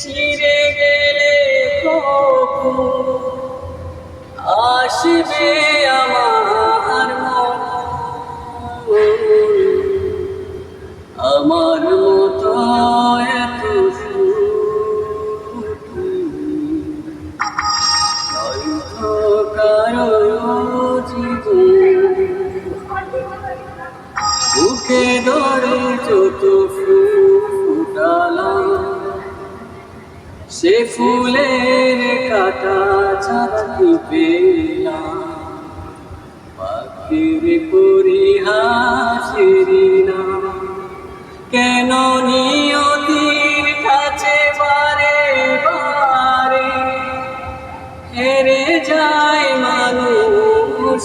চিরে গেলে কখন আসবে আমার মন, আমার মতো এত সুখী হয়তো কারো জীবন। বুকে ধরে যত ফুল ফুটালাম, সে ফুলের কাটা ছাড়া কি পেলাম? পাখির পরিহাসের নাম কেন নিয়তির কাছে বারে বারে হেরে যায় মানুষ।